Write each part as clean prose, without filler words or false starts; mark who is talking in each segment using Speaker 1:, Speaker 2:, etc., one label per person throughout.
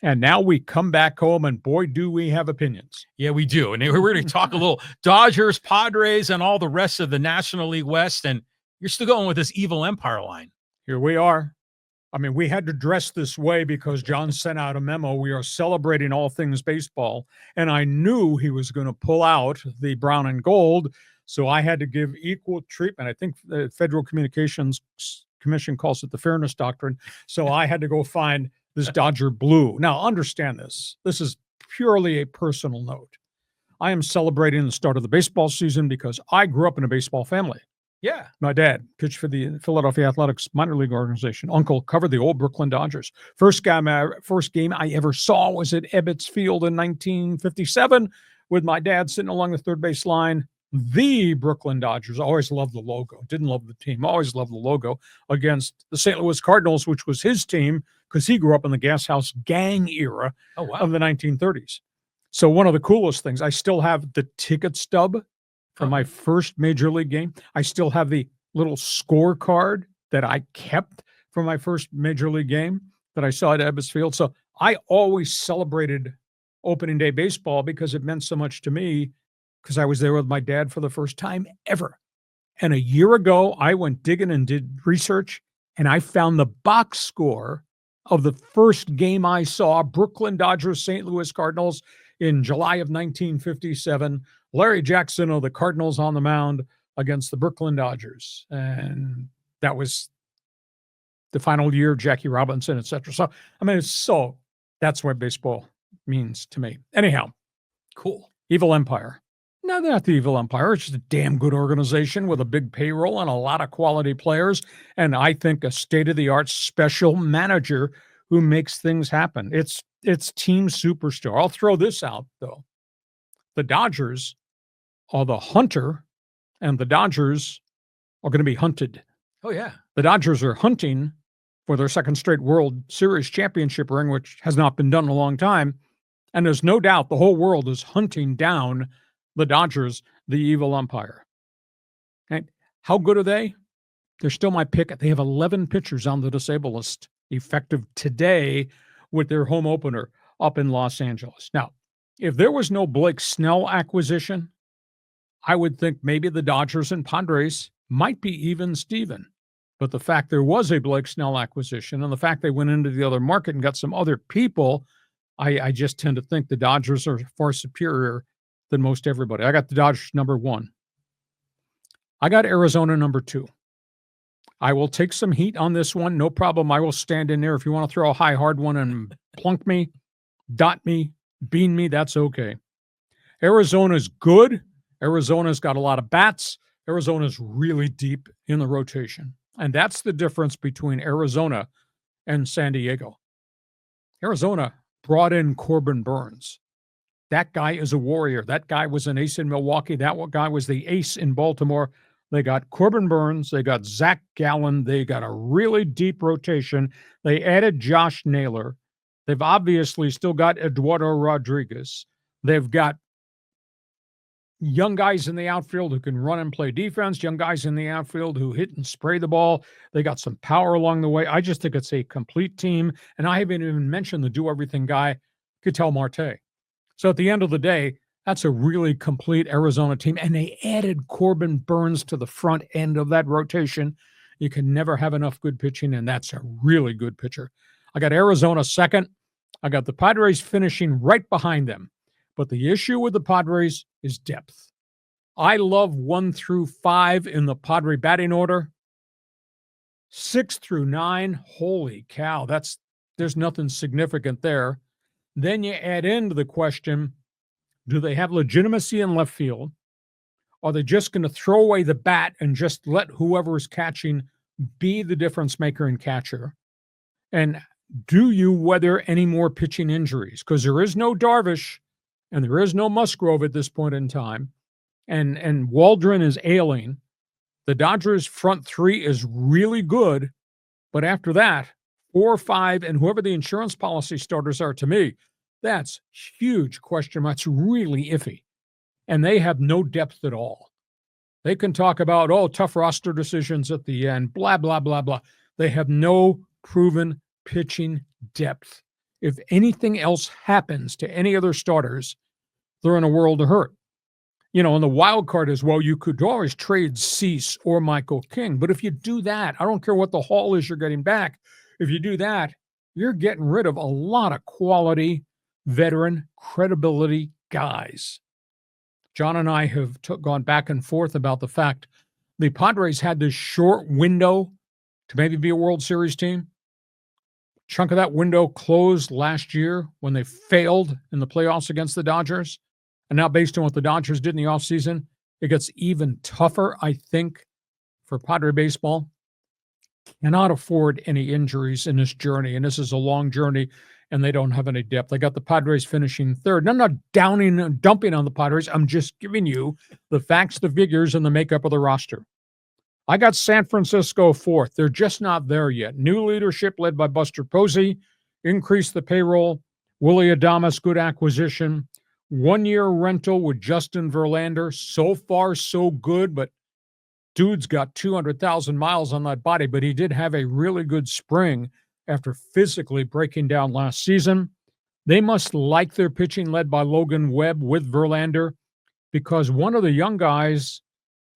Speaker 1: And now we come back home, and boy, do we have opinions.
Speaker 2: Yeah, we do. And we're going to talk a little Dodgers, Padres, and all the rest of the National League West. And you're still going with this evil empire line.
Speaker 1: Here we are. I mean, we had to dress this way because John sent out a memo. We are celebrating all things baseball. And I knew he was going to pull out the brown and gold. So I had to give equal treatment. I think the Federal Communications Commission calls it the Fairness Doctrine. So I had to go find this Dodger blue. Now, understand this. This is purely a personal note. I am celebrating the start of the baseball season because I grew up in a baseball family.
Speaker 2: Yeah.
Speaker 1: My dad pitched for the Philadelphia Athletics minor league organization. Uncle covered the old Brooklyn Dodgers. First game I ever saw was at Ebbets Field in 1957 with my dad sitting along the third base line. The Brooklyn Dodgers. Always loved the logo. Didn't love the team. Always loved the logo against the St. Louis Cardinals, which was his team because he grew up in the Gas House Gang era of the 1930s. So one of the coolest things, I still have the ticket stub for my first major league game. I still have the little scorecard that I kept for my first major league game that I saw at Ebbets Field. So I always celebrated opening day baseball because it meant so much to me because I was there with my dad for the first time ever. And a year ago, I went digging and did research, and I found the box score of the first game I saw, Brooklyn Dodgers, St. Louis Cardinals, in July of 1957. Larry Jackson of the Cardinals on the mound against the Brooklyn Dodgers. And that was the final year, Jackie Robinson, etc. So, I mean, that's what baseball means to me. Anyhow,
Speaker 2: cool.
Speaker 1: Evil Empire. No, they're not the Evil Empire. It's just a damn good organization with a big payroll and a lot of quality players. And I think a state-of-the-art special manager who makes things happen. It's team superstar. I'll throw this out, though. The Dodgers are the hunter, and the Dodgers are going to be hunted.
Speaker 2: Oh, yeah.
Speaker 1: The Dodgers are hunting for their second straight World Series championship ring, which has not been done in a long time. And there's no doubt the whole world is hunting down the Dodgers, the evil empire. And how good are they? They're still my pick. They have 11 pitchers on the disabled list effective today with their home opener up in Los Angeles. Now, if there was no Blake Snell acquisition, I would think maybe the Dodgers and Padres might be even Steven. But the fact there was a Blake Snell acquisition and the fact they went into the other market and got some other people, I just tend to think the Dodgers are far superior than most everybody. I got the Dodgers number 1. I got Arizona number 2. I will take some heat on this one. No problem. I will stand in there. If you want to throw a high, hard one and plunk me, dot me, bean me, that's okay. Arizona's good. Arizona's got a lot of bats. Arizona's really deep in the rotation. And that's the difference between Arizona and San Diego. Arizona brought in Corbin Burnes. That guy is a warrior. That guy was an ace in Milwaukee. That guy was the ace in Baltimore. They got Corbin Burnes. They got Zach Gallen. They got a really deep rotation. They added Josh Naylor. They've obviously still got Eduardo Rodriguez. They've got young guys in the outfield who can run and play defense, young guys in the outfield who hit and spray the ball. They got some power along the way. I just think it's a complete team. And I haven't even mentioned the do-everything guy, Ketel Marte. So at the end of the day, that's a really complete Arizona team. And they added Corbin Burnes to the front end of that rotation. You can never have enough good pitching, and that's a really good pitcher. I got Arizona second. I got the Padres finishing right behind them. But the issue with the Padres is depth. I love 1 through 5 in the Padre batting order. 6 through 9, holy cow, there's nothing significant there. Then you add into the question, do they have legitimacy in left field? Are they just going to throw away the bat and just let whoever is catching be the difference maker and catcher? And do you weather any more pitching injuries? Because there is no Darvish and there is no Musgrove at this point in time. And Waldron is ailing. The Dodgers front 3 is really good. But after that, 4, 5, and whoever the insurance policy starters are, to me, that's huge question mark. It's really iffy. And they have no depth at all. They can talk about, tough roster decisions at the end, blah, blah, blah, blah. They have no proven pitching depth. if anything else happens to any other starters, they're in a world of hurt. And the wild card is, well, you could always trade Cease or Michael King. But if you do that, I don't care what the haul is you're getting back. If you do that, you're getting rid of a lot of quality, veteran, credibility guys. John and I have gone back and forth about the fact the Padres had this short window to maybe be a World Series team. Chunk of that window closed last year when they failed in the playoffs against the Dodgers. And now, based on what the Dodgers did in the offseason, it gets even tougher, I think, for Padre baseball. Cannot afford any injuries in this journey. And this is a long journey, and they don't have any depth. I got the Padres finishing third. And I'm not downing and dumping on the Padres. I'm just giving you the facts, the figures, and the makeup of the roster. I got San Francisco fourth. They're just not there yet. New leadership led by Buster Posey, increased the payroll. Willie Adames, good acquisition. 1-year rental with Justin Verlander. So far, so good, but dude's got 200,000 miles on that body, but he did have a really good spring after physically breaking down last season. They must like their pitching led by Logan Webb with Verlander, because one of the young guys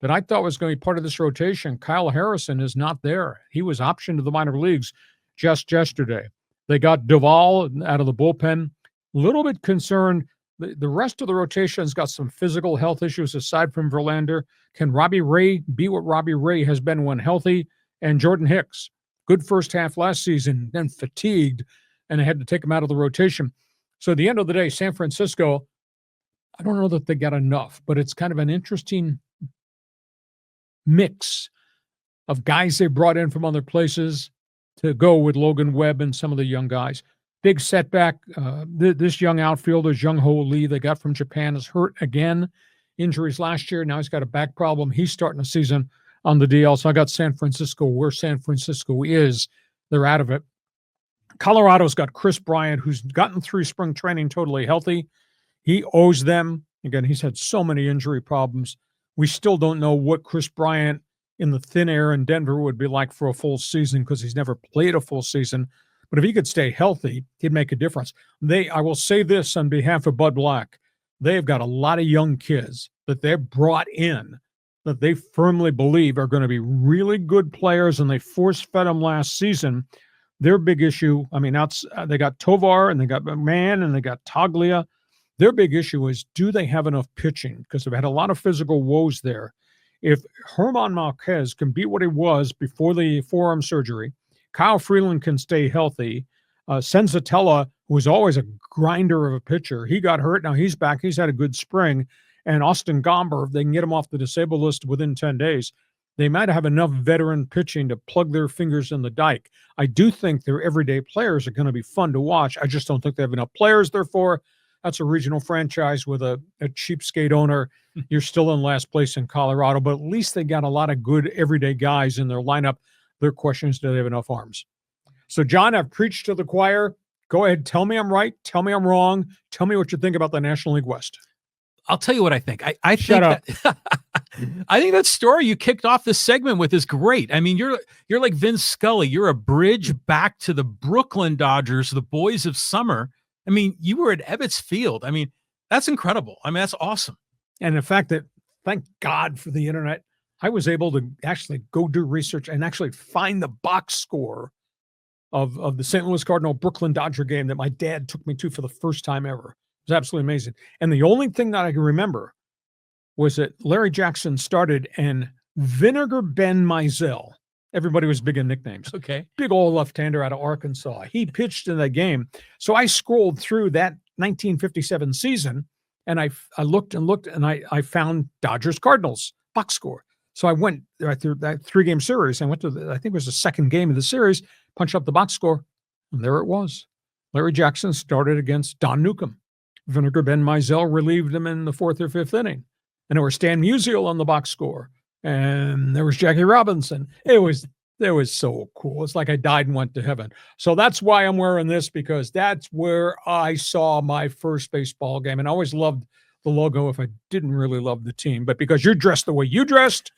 Speaker 1: that I thought was going to be part of this rotation, Kyle Harrison, is not there. He was optioned to the minor leagues just yesterday. They got Duvall out of the bullpen. A little bit concerned. The rest of the rotation's got some physical health issues aside from Verlander. Can Robbie Ray be what Robbie Ray has been when healthy? And Jordan Hicks, good first half last season, then fatigued, and they had to take him out of the rotation. So at the end of the day, San Francisco, I don't know that they got enough, but it's kind of an interesting mix of guys they brought in from other places to go with Logan Webb and some of the young guys. Big setback. This young outfielder, Jung-Ho Lee, they got from Japan, is hurt again. Injuries last year. Now he's got a back problem. He's starting the season on the DL. So I got San Francisco where San Francisco is. They're out of it. Colorado's got Chris Bryant, who's gotten through spring training totally healthy. He owes them. Again, he's had so many injury problems. We still don't know what Chris Bryant in the thin air in Denver would be like for a full season, because he's never played a full season. But if he could stay healthy, he'd make a difference. I will say this on behalf of Bud Black, they've got a lot of young kids that they've brought in that they firmly believe are going to be really good players, and they force-fed them last season. Their big issue, they got Tovar, and they got McMahon, and they got Toglia. Their big issue is, do they have enough pitching? Because they've had a lot of physical woes there. If Herman Marquez can be what he was before the forearm surgery, Kyle Freeland can stay healthy. Senzatella, who was always a grinder of a pitcher, he got hurt. Now he's back. He's had a good spring. And Austin Gomber, if they can get him off the disabled list within 10 days, they might have enough veteran pitching to plug their fingers in the dike. I do think their everyday players are going to be fun to watch. I just don't think they have enough players. Therefore, that's a regional franchise with a cheapskate owner. You're still in last place in Colorado, but at least they got a lot of good everyday guys in their lineup. Their question is, do they have enough arms? So, John, I've preached to the choir. Go ahead. Tell me I'm right. Tell me I'm wrong. Tell me what you think about the National League West.
Speaker 2: I'll tell you what I think. I
Speaker 1: Shut up.
Speaker 2: I think that story you kicked off this segment with is great. I mean, you're like Vince Scully. You're a bridge back to the Brooklyn Dodgers, the boys of summer. I mean, you were at Ebbets Field. I mean, that's incredible. I mean, that's awesome.
Speaker 1: And the fact that, thank God for the internet, I was able to actually go do research and actually find the box score of the St. Louis Cardinal Brooklyn Dodger game that my dad took me to for the first time ever. It was absolutely amazing. And the only thing that I can remember was that Larry Jackson started and Vinegar Ben Mizell, everybody was big in nicknames.
Speaker 2: Okay.
Speaker 1: Big old left-hander out of Arkansas. He pitched in that game. So I scrolled through that 1957 season, and I looked and looked, and I found Dodgers Cardinals box score. So I went right through that 3-game series. I went to I think it was the second game of the series, punched up the box score, and there it was. Larry Jackson started against Don Newcomb. Vinegar Ben Mizell relieved him in the 4th or 5th inning. And there was Stan Musial on the box score. And there was Jackie Robinson. It was so cool. It's like I died and went to heaven. So that's why I'm wearing this, because that's where I saw my first baseball game. And I always loved the logo if I didn't really love the team. But because you're dressed the way you dressed,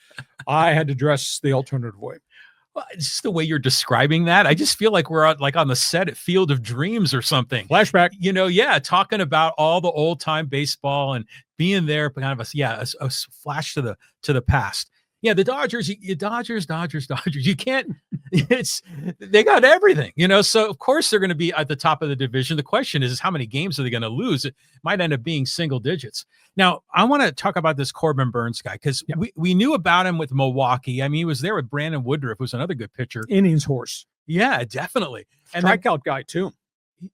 Speaker 1: I had to dress the alternative way.
Speaker 2: Well, it's just the way you're describing that. I just feel like we're on the set at Field of Dreams or something.
Speaker 1: Flashback.
Speaker 2: Yeah, talking about all the old time baseball and being there, but kind of a flash to the past. Yeah, the Dodgers, Dodgers. You can't. They got everything, So of course they're going to be at the top of the division. The question is how many games are they going to lose? It might end up being single digits. Now I want to talk about this Corbin Burnes guy because we knew about him with Milwaukee. I mean, he was there with Brandon Woodruff, who's another good pitcher.
Speaker 1: Innings horse.
Speaker 2: Yeah, definitely. And
Speaker 1: strikeout guy too.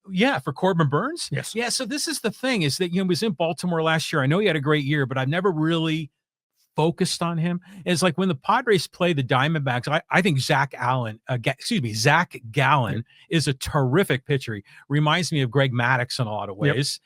Speaker 2: Yeah, for Corbin Burnes.
Speaker 1: Yes.
Speaker 2: Yeah. So this is the thing is that he was in Baltimore last year. I know he had a great year, but I've never really focused on him. It's like when the Padres play the Diamondbacks, I think Zach Gallen is a terrific pitcher. He reminds me of Greg Maddux in a lot of ways.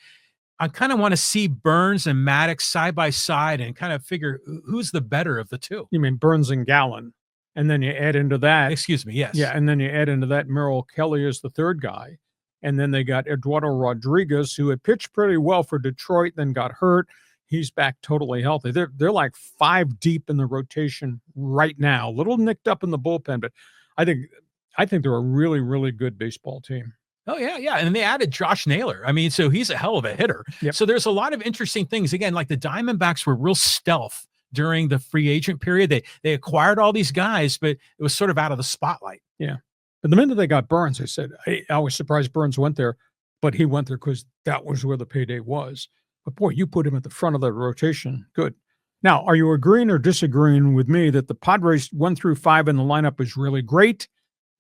Speaker 2: I kind of want to see Burnes and Maddux side by side and kind of figure who's the better of the two.
Speaker 1: You mean Burnes and Gallen? And then you add into that.
Speaker 2: Excuse me, yes.
Speaker 1: Yeah, and then you add into that Merrill Kelly is the third guy. And then they got Eduardo Rodriguez, who had pitched pretty well for Detroit, then got hurt. He's back totally healthy. They're like 5 deep in the rotation right now. A little nicked up in the bullpen, but I think they're a really, really good baseball team.
Speaker 2: Oh, yeah. And they added Josh Naylor. I mean, so he's a hell of a hitter.
Speaker 1: Yep.
Speaker 2: So there's a lot of interesting things. Again, like the Diamondbacks were real stealth during the free agent period. They acquired all these guys, but it was sort of out of the spotlight.
Speaker 1: Yeah. But the minute they got Burnes, they said, I was surprised Burnes went there, but he went there because that was where the payday was. But boy, you put him at the front of the rotation. Good. Now, are you agreeing or disagreeing with me that the Padres 1 through 5 in the lineup is really great?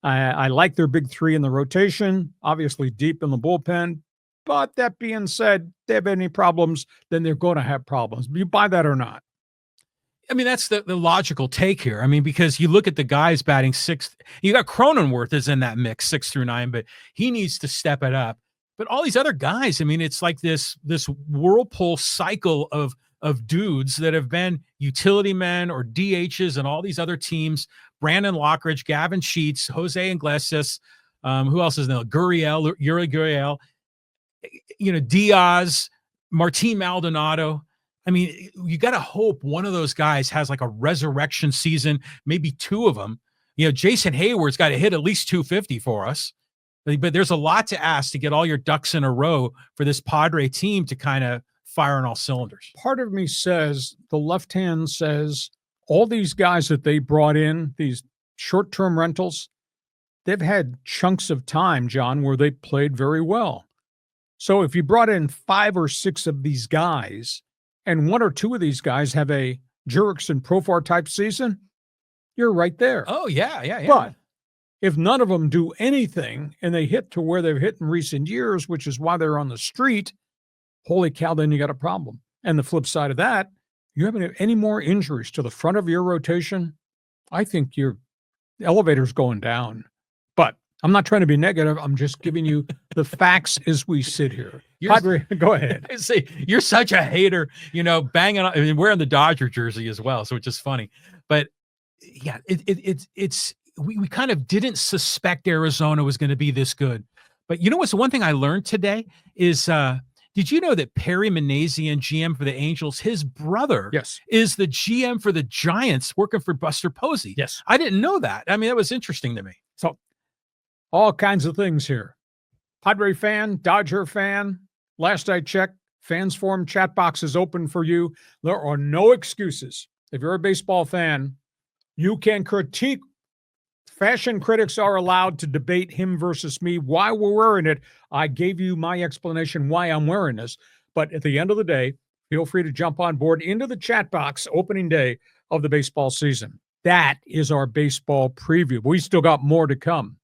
Speaker 1: I like their big 3 in the rotation, obviously deep in the bullpen. But that being said, if they have any problems, then they're going to have problems. Do you buy that or not?
Speaker 2: I mean, that's the logical take here. I mean, because you look at the guys batting 6th. You got Cronenworth is in that mix 6 through 9, but he needs to step it up. But all these other guys, I mean, it's like this whirlpool cycle of dudes that have been utility men or DHs and all these other teams. Brandon Lockridge, Gavin Sheets, Jose Iglesias, who else is there? Yuri Gurriel, Diaz, Martin Maldonado. I mean, you got to hope one of those guys has like a resurrection season, maybe 2 of them. Jason Hayward's got to hit at least 250 for us. But there's a lot to ask to get all your ducks in a row for this Padre team to kind of fire on all cylinders.
Speaker 1: Part of me says, the left hand says, all these guys that they brought in, these short-term rentals, they've had chunks of time, John, where they played very well. So if you brought in 5 or 6 of these guys, and 1 or 2 of these guys have a Jurickson Profar type season, you're right there.
Speaker 2: Oh, yeah.
Speaker 1: But if none of them do anything and they hit to where they've hit in recent years, which is why they're on the street, holy cow, then you got a problem. And the flip side of that, you haven't any more injuries to the front of your rotation, I think your elevator's going down. But I'm not trying to be negative. I'm just giving you the facts as we sit here. Padre, go ahead.
Speaker 2: See, you're such a hater, banging on. I mean, wearing the Dodger jersey as well, so it's just funny. But yeah, it's we kind of didn't suspect Arizona was going to be this good. But what's the one thing I learned today is, did you know that Perry Manassian, GM for the Angels, his brother is the GM for the Giants working for Buster Posey?
Speaker 1: Yes.
Speaker 2: I didn't know that. I mean, that was interesting to me.
Speaker 1: So all kinds of things here. Padre fan, Dodger fan, last I checked, fans forum chat box is open for you. There are no excuses. If you're a baseball fan, you can critique. Fashion critics are allowed to debate him versus me. Why we're wearing it, I gave you my explanation why I'm wearing this. But at the end of the day, feel free to jump on board into the chat box opening day of the baseball season. That is our baseball preview. We still got more to come.